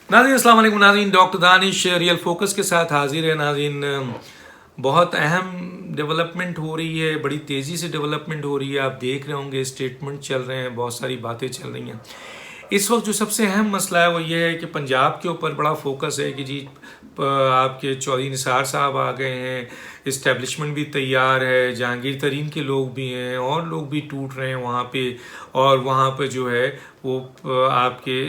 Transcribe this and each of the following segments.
नाज़रीन अस्सलाम वालेकुम। नाज़रीन डॉक्टर दानिश रियल फोकस के साथ हाजिर है। नाज़रीन बहुत अहम डेवलपमेंट हो रही है, बड़ी तेज़ी से डेवलपमेंट हो रही है। आप देख रहे होंगे स्टेटमेंट चल रहे हैं, बहुत सारी बातें चल रही हैं। इस वक्त जो सबसे अहम मसला है वो ये है कि पंजाब के ऊपर बड़ा फोकस है कि जी आपके चौधरी निसार साहब आ गए हैं, इस्टेब्लिशमेंट भी तैयार है, जहांगीर तरीन के लोग भी हैं और लोग भी टूट रहे हैं वहाँ पे, और वहाँ पे जो है वो आपके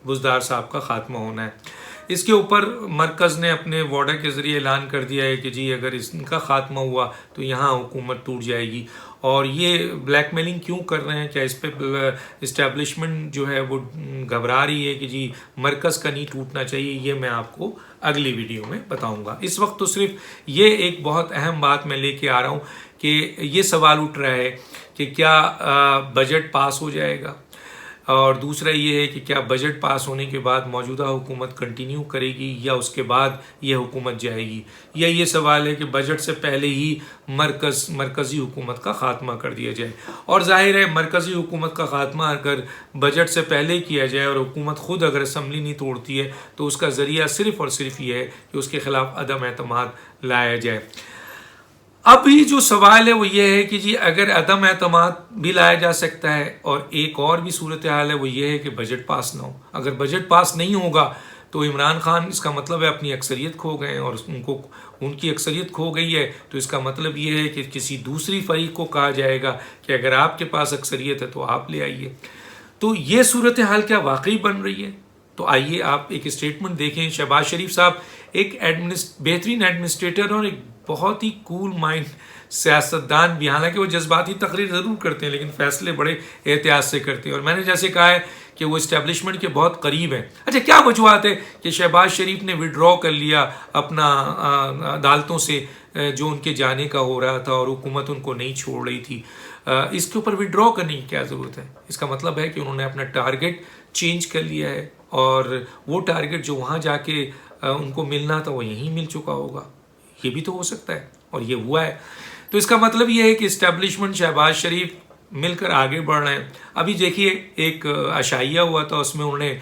बुज़दार साहब का ख़ात्मा होना है। इसके ऊपर मरकज़ ने अपने वार्डर के ज़रिए ऐलान कर दिया है कि जी अगर इनका ख़ात्मा हुआ तो यहाँ हुकूमत टूट जाएगी। और ये ब्लैकमेलिंग क्यों कर रहे हैं? क्या इस पर इस्टेब्लिशमेंट जो है वो घबरा रही है कि जी मरकज़ का नहीं टूटना चाहिए? ये मैं आपको अगली वीडियो में बताऊंगा। इस वक्त तो सिर्फ ये एक बहुत अहम बात मैं लेके आ रहा हूँ कि ये सवाल उठ रहा है कि क्या बजट पास हो जाएगा, और दूसरा ये है कि क्या बजट पास होने के बाद मौजूदा हुकूमत कंटिन्यू करेगी या उसके बाद ये हुकूमत जाएगी, या ये सवाल है कि बजट से पहले ही मरकज़ी हुकूमत का ख़ात्मा कर दिया जाए। और जाहिर है मरकज़ी हुकूमत का ख़ात्मा अगर बजट से पहले किया जाए और हुकूमत ख़ुद अगर असम्बली नहीं तोड़ती है तो उसका ज़रिया सिर्फ़ और सिर्फ ये है कि उसके ख़िलाफ़ अदम एतमाद लाया जाए। अभी जो सवाल है वो ये है कि जी अगर अदम एतमाद भी लाया जा सकता है, और एक और भी सूरत हाल है वो ये है कि बजट पास ना हो। अगर बजट पास नहीं होगा तो इमरान खान, इसका मतलब है अपनी अक्सरियत खो गए हैं, और उनकी अक्सरियत खो गई है तो इसका मतलब ये है कि किसी दूसरी फरीक को कहा जाएगा कि अगर आपके पास अक्सरियत है तो आप ले आइए। तो ये सूरत हाल क्या वाकई बन रही है? तो आइए आप एक स्टेटमेंट देखें। शहबाज शरीफ साहब एक बेहतरीन एडमिनिस्ट्रेटर और एक बहुत ही कूल माइंड सियासतदान भी, हालांकि वो जज्बाती तकरीर ज़रूर करते हैं लेकिन फ़ैसले बड़े एहतियात से करते हैं। और मैंने जैसे कहा है कि वो इस्टेब्लिशमेंट के बहुत करीब हैं। अच्छा, क्या वजूहत है कि शहबाज शरीफ ने विड्रॉ कर लिया अपना अदालतों से जो उनके जाने का हो रहा था और हुकूमत उनको नहीं छोड़ रही थी? इसके ऊपर विड्रॉ करने की क्या ज़रूरत है? इसका मतलब है कि उन्होंने अपना टारगेट चेंज कर लिया है, और वो टारगेट जो वहाँ जाके उनको मिलना था वो यहीं मिल चुका होगा। ये भी तो हो सकता है, और ये हुआ है। तो इसका मतलब ये है कि इस्टेब्लिशमेंट शहबाज शरीफ मिलकर आगे बढ़ रहे हैं। अभी देखिए एक अशाइया हुआ था, उसमें उन्होंने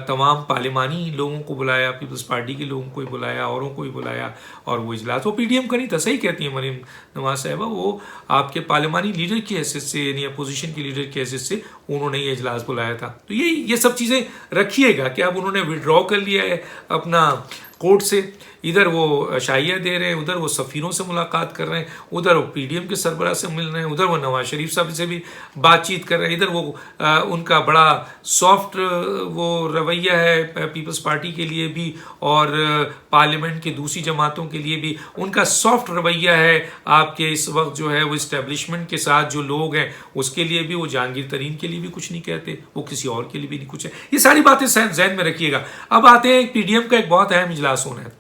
तमाम पार्लिमानी लोगों को बुलाया, पीपल्स पार्टी के लोगों को ही बुलाया, औरों को ही बुलाया, और वो इजलास वो पीडीएम का नहीं था। सही कहती हैं मरीम नवाज साहबा, वो आपके पार्लिमानी लीडर की हैसियत से यानी अपोजिशन के लीडर की हैसियत से उन्होंने ये इजलास बुलाया था। तो ये सब चीज़ें रखिएगा कि अब उन्होंने विड्रॉ कर लिया है अपना कोर्ट से। इधर वो शाइया दे रहे हैं, उधर वो सफ़ीरों से मुलाकात कर रहे हैं, उधर वो पीडीएम के सरबराह से मिल रहे हैं, उधर वो नवाज शरीफ साहब से भी बातचीत कर रहे हैं, इधर वो उनका बड़ा सॉफ्ट वो रवैया है पीपल्स पार्टी के लिए भी और पार्लियामेंट की दूसरी जमातों के लिए भी उनका सॉफ्ट रवैया है। आपके इस वक्त जो है वो इस्टेब्लिशमेंट के साथ जो लोग हैं उसके लिए भी, वो जहांगीर तरीन के लिए भी कुछ नहीं कहते, वो किसी और के लिए भी नहीं कुछ है। ये सारी बातें जहन में रखिएगा। अब आते हैं पीडीएम का एक बहुत अहम इजलास होना है,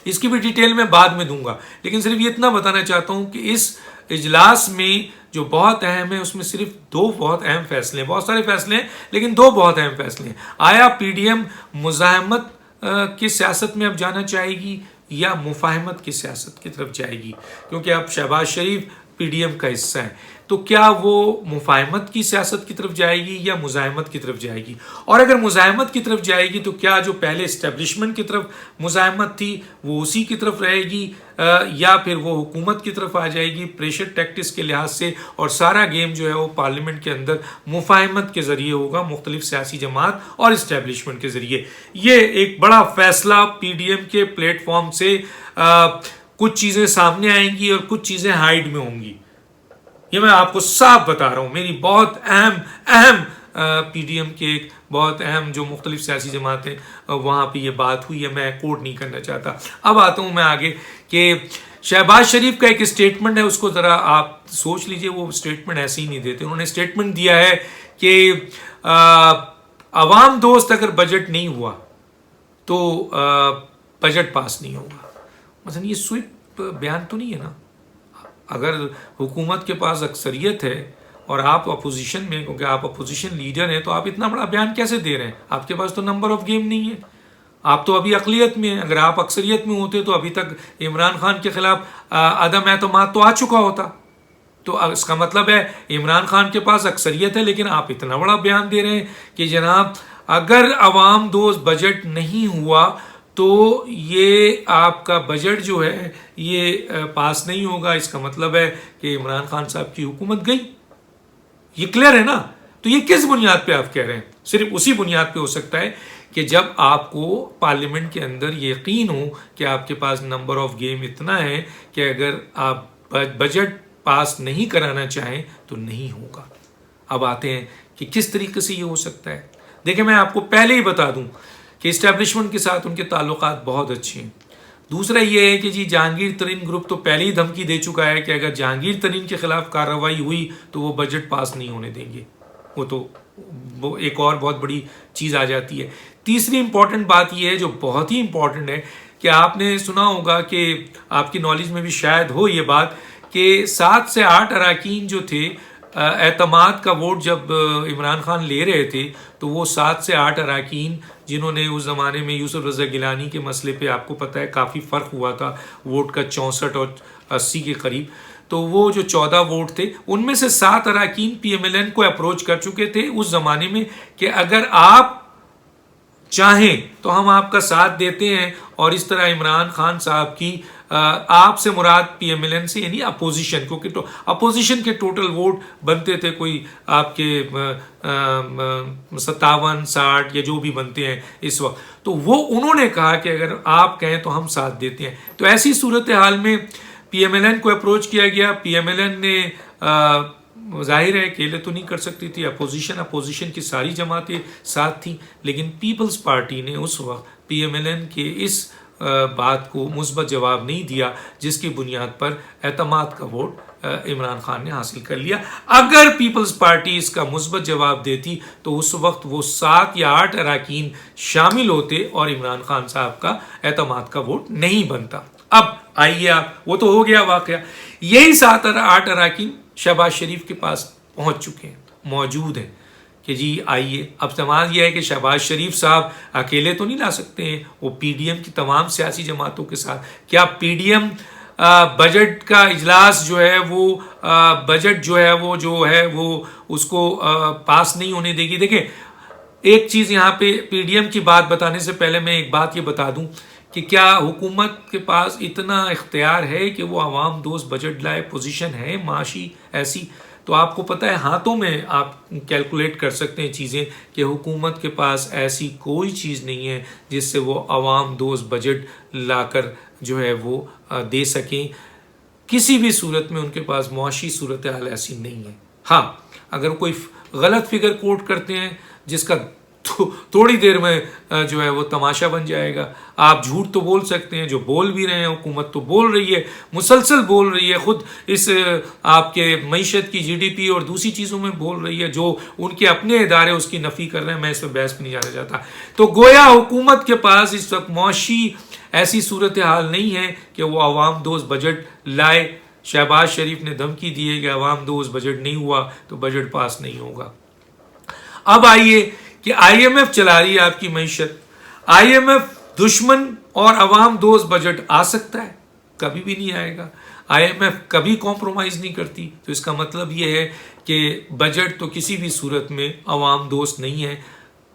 इसकी भी डिटेल में बाद में दूंगा, लेकिन सिर्फ ये इतना बताना चाहता हूं कि इस इजलास में जो बहुत अहम है उसमें सिर्फ दो बहुत अहम फैसले हैं। बहुत सारे फैसले हैं लेकिन दो बहुत अहम फैसले हैं। आया पीडीएम मुज़ाहमत की सियासत में अब जाना चाहेगी या मुफाहमत की सियासत की तरफ जाएगी? क्योंकि अब शहबाज शरीफ पीडीएम का हिस्सा है, तो क्या वो मुफाहमत की सियासत की तरफ जाएगी या मुज़ाहमत की तरफ जाएगी? और अगर मुज़ाहमत की तरफ जाएगी तो क्या जो पहले इस्टेब्लिशमेंट की तरफ मुज़ाहमत थी वो उसी की तरफ रहेगी, या फिर वो हुकूमत की तरफ आ जाएगी प्रेशर टैक्टिक्स के लिहाज से, और सारा गेम जो है वो पार्लियामेंट के अंदर मुफाहमत के ज़रिए होगा, मुख्तलिफ सियासी जमात और इस्टेब्लिशमेंट के ज़रिए? ये एक बड़ा फैसला पीडीएम के प्लेटफॉर्म से कुछ चीज़ें सामने आएंगी और कुछ चीज़ें हाइड में होंगी। ये मैं आपको साफ बता रहा हूँ। मेरी बहुत अहम पीडीएम के एक बहुत अहम जो मुख्तलिफ सियासी जमातें वहाँ पे ये बात हुई है, मैं कोट नहीं करना चाहता। अब आता हूँ मैं आगे कि शहबाज शरीफ का एक स्टेटमेंट है, उसको ज़रा आप सोच लीजिए। वो स्टेटमेंट ऐसे ही नहीं देते। उन्होंने स्टेटमेंट दिया है कि अवाम दोस्त अगर बजट नहीं हुआ तो बजट पास नहीं होगा। मतलब ये स्वीप बयान तो नहीं है ना? अगर हुकूमत के पास अक्सरियत है और आप अपोजिशन में, क्योंकि आप अपोजिशन लीडर हैं, तो आप इतना बड़ा बयान कैसे दे रहे हैं? आपके पास तो नंबर ऑफ गेम नहीं है, आप तो अभी अकलियत में हैं। अगर आप अक्सरियत में होते तो अभी तक इमरान खान के खिलाफ अदम एतमाद तो आ चुका होता। तो इसका मतलब है इमरान खान के पास अक्सरियत है लेकिन आप इतना बड़ा बयान दे रहे हैं कि जनाब अगर अवाम दोस्त बजट नहीं हुआ तो ये आपका बजट जो है ये पास नहीं होगा। इसका मतलब है कि इमरान खान साहब की हुकूमत गई। ये क्लियर है ना? तो ये किस बुनियाद पे आप कह रहे हैं? सिर्फ उसी बुनियाद पे हो सकता है कि जब आपको पार्लियामेंट के अंदर यकीन हो कि आपके पास नंबर ऑफ गेम इतना है कि अगर आप बजट पास नहीं कराना चाहें तो नहीं होगा। अब आते हैं कि किस तरीके से ये हो सकता है। देखिए, मैं आपको पहले ही बता दूं कि इस्टेब्लिशमेंट के साथ उनके ताल्लुकात बहुत अच्छे हैं। दूसरा ये है कि जी जहांगीर तरीन ग्रुप तो पहले ही धमकी दे चुका है कि अगर जहांगीर तरीन के खिलाफ कार्रवाई हुई तो वो बजट पास नहीं होने देंगे। वो एक और बहुत बड़ी चीज़ आ जाती है। तीसरी इंपॉर्टेंट बात यह है जो बहुत ही इंपॉर्टेंट है कि आपने सुना होगा कि आपकी नॉलेज में भी शायद हो ये बात कि 7 से 8 अरकान जो थे एतमाद का वोट जब इमरान खान ले रहे थे तो वो 7 से 8 अरकान जिन्होंने उस ज़माने में यूसुफ रज़ा गिलानी के मसले पे आपको पता है काफ़ी फ़र्क हुआ था वोट का 64 और 80 के करीब। तो वो जो 14 वोट थे उनमें से 7 अरकान PMLN को अप्रोच कर चुके थे उस ज़माने में कि अगर आप चाहें तो हम आपका साथ देते हैं। और इस तरह इमरान खान साहब की आपसे मुराद PMLN से यानी अपोजिशन, क्योंकि तो अपोजिशन के टोटल वोट बनते थे कोई आपके 57-60 या जो भी बनते हैं इस वक्त। तो वो उन्होंने कहा कि अगर आप कहें तो हम साथ देते हैं। तो ऐसी सूरत हाल में PMLN को अप्रोच किया गया। PMLN ने जाहिर है अकेले तो नहीं कर सकती थी, अपोजिशन की सारी जमातें साथ थी, लेकिन पीपल्स पार्टी ने उस वक्त PMLN के इस बात को मुस्बत जवाब नहीं दिया जिसकी बुनियाद पर एतमाद का वोट इमरान खान ने हासिल कर लिया। अगर पीपल्स पार्टी इसका मुस्बत जवाब देती तो उस वक्त वो 7 या 8 अरकान शामिल होते और इमरान खान साहब का एतमाद का वोट नहीं बनता। अब आइए आप, वो तो हो गया वाकया। यही 7 और 8 अरकान शहबाज शरीफ के पास पहुंच चुके हैं, मौजूद हैं कि जी आइए। अब सवाल यह है कि शहबाज शरीफ साहब अकेले तो नहीं ला सकते हैं, वो PDM की तमाम सियासी जमातों के साथ। क्या PDM बजट का इजलास जो है वो बजट जो है वो उसको पास नहीं होने देगी? देखिए, एक चीज़ यहाँ पे PDM की बात बताने से पहले मैं एक बात ये बता दूं कि क्या हुकूमत के पास इतना इख्तियार है कि वो आवाम दोस्त बजट लाए? पोजीशन है माशी ऐसी? तो आपको पता है हाथों में आप कैलकुलेट कर सकते हैं चीज़ें कि हुकूमत के पास ऐसी कोई चीज़ नहीं है जिससे वो आवाम दोस्त बजट लाकर जो है वो दे सकें। किसी भी सूरत में उनके पास मुआशी सूरत हाल ऐसी नहीं है। हाँ, अगर कोई गलत फिगर कोट करते हैं जिसका थोड़ी देर में जो है वो तमाशा बन जाएगा। आप झूठ तो बोल सकते हैं, जो बोल भी रहे हैं, हुकूमत तो बोल रही है, मुसलसल बोल रही है, खुद इस आपके मईशत की GDP और दूसरी चीज़ों में बोल रही है, जो उनके अपने इदारे उसकी नफ़ी कर रहे हैं। मैं इस पर बहस में नहीं जाना चाहता। तो गोया हुकूमत के पास इस वक्त मुआशी ऐसी सूरत हाल नहीं है कि वो आवाम दोस्त बजट लाए। शहबाज शरीफ ने धमकी दी है कि आवाम दोस्त बजट नहीं हुआ तो बजट पास नहीं होगा। अब आइए कि IMF चला रही है आपकी मईशत। IMF दुश्मन और अवाम दोस्त बजट आ सकता है? कभी भी नहीं आएगा। IMF कभी कॉम्प्रोमाइज़ नहीं करती। तो इसका मतलब ये है कि बजट तो किसी भी सूरत में अवाम दोस्त नहीं है।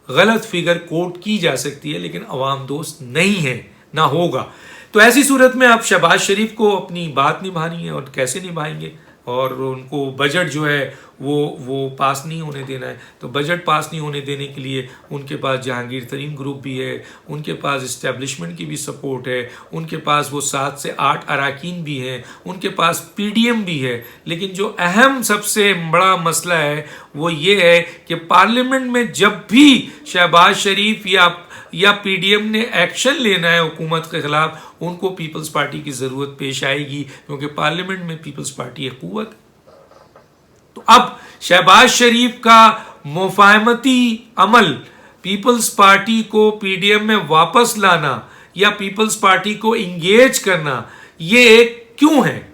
गलत फिगर कोट की जा सकती है लेकिन अवाम दोस्त नहीं है, ना होगा। तो ऐसी सूरत में आप शहबाज शरीफ को अपनी बात निभानी है, और कैसे निभाएंगे? और उनको बजट जो है वो पास नहीं होने देना है। तो बजट पास नहीं होने देने के लिए उनके पास जहांगीर तरीन ग्रुप भी है, उनके पास इस्टेब्लिशमेंट की भी सपोर्ट है, उनके पास वो 7 से 8 अरकान भी हैं, उनके पास PDM भी है। लेकिन जो अहम सबसे बड़ा मसला है वो ये है कि पार्लियामेंट में जब भी शहबाज शरीफ या PDM ने एक्शन लेना है हुकूमत के खिलाफ, उनको पीपल्स पार्टी की ज़रूरत पेश आएगी, क्योंकि पार्लियामेंट में पीपल्स पार्टी एक कुव्वत। तो अब शहबाज शरीफ का मुफाहमती अमल पीपल्स पार्टी को PDM में वापस लाना या पीपल्स पार्टी को इंगेज करना, ये एक क्यों है?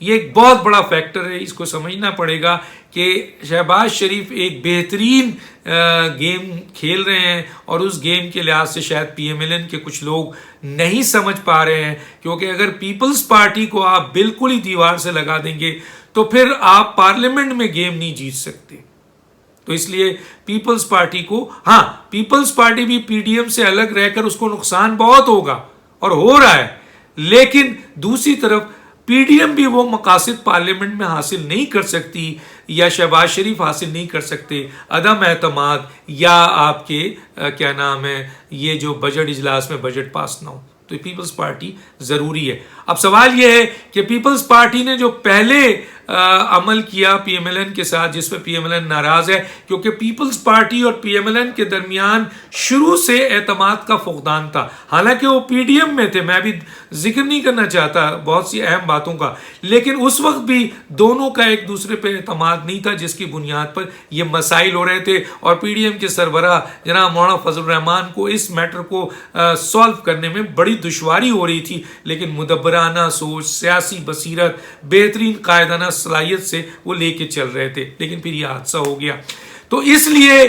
ये एक बहुत बड़ा फैक्टर है। इसको समझना पड़ेगा कि शहबाज शरीफ एक बेहतरीन गेम खेल रहे हैं और उस गेम के लिहाज से शायद PMLN के कुछ लोग नहीं समझ पा रहे हैं, क्योंकि अगर पीपल्स पार्टी को आप बिल्कुल ही दीवार से लगा देंगे तो फिर आप पार्लियामेंट में गेम नहीं जीत सकते। तो इसलिए पीपल्स पार्टी को, हाँ पीपल्स पार्टी भी पीडीएम से अलग रहकर उसको नुकसान बहुत होगा और हो रहा है, लेकिन दूसरी तरफ पीडीएम भी वो मकासद पार्लियामेंट में हासिल नहीं कर सकती या शहबाज शरीफ हासिल नहीं कर सकते, अदम एतमाद या आपके क्या नाम है ये जो बजट इजलास में बजट पास ना हो। तो पीपल्स पार्टी जरूरी है। अब सवाल यह है कि पीपल्स पार्टी ने जो पहले अमल किया पीएमएलएन के साथ, जिसमें पीएमएलएन नाराज है क्योंकि पीपल्स पार्टी और पीएमएलएन के दरमियान शुरू से एतमाद का फुकदान था। हालांकि वो पीडीएम में थे, मैं भी जिक्र नहीं करना चाहता बहुत सी अहम बातों का, लेकिन उस वक्त भी दोनों का एक दूसरे पे एतमाद नहीं था, जिसकी बुनियाद पर ये मसाइल हो रहे थे और पीडीएम के सरबराह जनाब मौलाना फजल रहमान को इस मैटर को सॉल्व करने में बड़ी दुश्वारी हो रही थी। लेकिन मुदब्बराना सोच, सियासी बसीरत, बेहतरीन कायदाना सलाहियत से वो लेके चल रहे थे, लेकिन फिर ये हादसा हो गया। तो इसलिए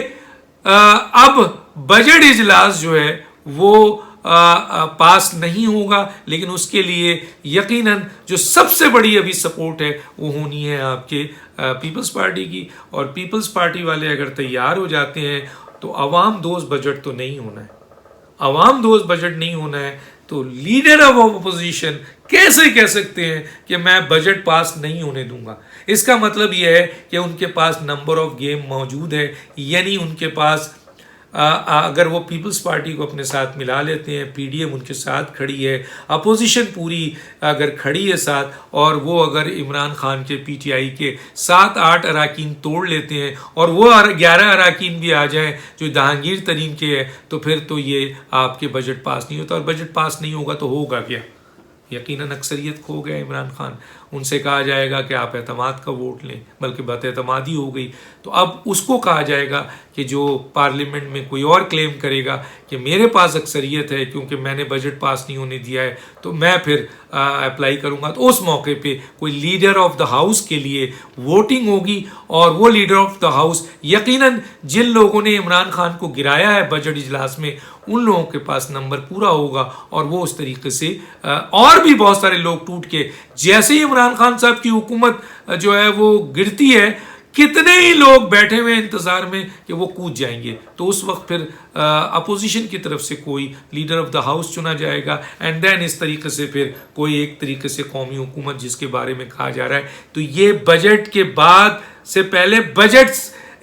अब बजट इजलास जो है वो पास नहीं होगा, लेकिन उसके लिए यकीनन जो सबसे बड़ी अभी सपोर्ट है वो होनी है आपके पीपल्स पार्टी की। और पीपल्स पार्टी वाले अगर तैयार हो जाते हैं तो अवाम दोस्त बजट तो नहीं होना है, अवाम दोस्त बजट नहीं होना है तो लीडर ऑफ अपोजिशन कैसे कह सकते हैं कि मैं बजट पास नहीं होने दूंगा। इसका मतलब यह है कि उनके पास नंबर ऑफ गेम मौजूद है, यानी उनके पास अगर वो पीपल्स पार्टी को अपने साथ मिला लेते हैं, पीडीएम उनके साथ खड़ी है, अपोजिशन पूरी अगर खड़ी है साथ, और वो अगर इमरान खान के पीटीआई के 7-8 अराकीन तोड़ लेते हैं और वो 11 अराकीन भी आ जाएं जो जहांगीर तरीन के है, तो फिर तो ये आपके बजट पास नहीं होता। और बजट पास नहीं होगा तो होगा क्या? यकीनन अक्सरियत खो गया इमरान खान, उनसे कहा जाएगा कि आप एतमाद का वोट लें, बल्कि बदएतमादी हो गई। तो अब उसको कहा जाएगा कि जो पार्लियामेंट में कोई और क्लेम करेगा कि मेरे पास अक्सरियत है क्योंकि मैंने बजट पास नहीं होने दिया है तो मैं फिर अप्लाई करूंगा, तो उस मौके पे कोई लीडर ऑफ द हाउस के लिए वोटिंग होगी। और वो लीडर ऑफ द हाउस यकीनन जिन लोगों ने इमरान खान को गिराया है बजट इजलास में, उन लोगों के पास नंबर पूरा होगा और वो उस तरीके से और भी बहुत सारे लोग टूट के, जैसे ही इमरान खान साहब की हुकूमत जो है वो गिरती है, कितने ही लोग बैठे हुए इंतजार में कि वो कूद जाएंगे, तो उस वक्त फिर अपोजिशन की तरफ से कोई लीडर ऑफ द हाउस चुना जाएगा एंड देन इस तरीके से फिर कोई एक तरीके से कौमी हुकूमत जिसके बारे में कहा जा रहा है। तो ये बजट के बाद से पहले बजट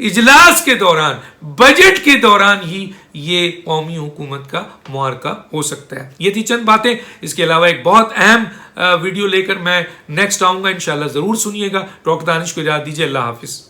इजलास के दौरान, बजट के दौरान ही ये कौमी हुकूमत का मुआरका हो सकता है। ये थी चंद बातें। इसके अलावा एक बहुत अहम वीडियो लेकर मैं नेक्स्ट आऊंगा, इंशाल्लाह जरूर सुनिएगा। डॉक्टर दानिश को इजाजत दीजिए, अल्लाह हाफिज।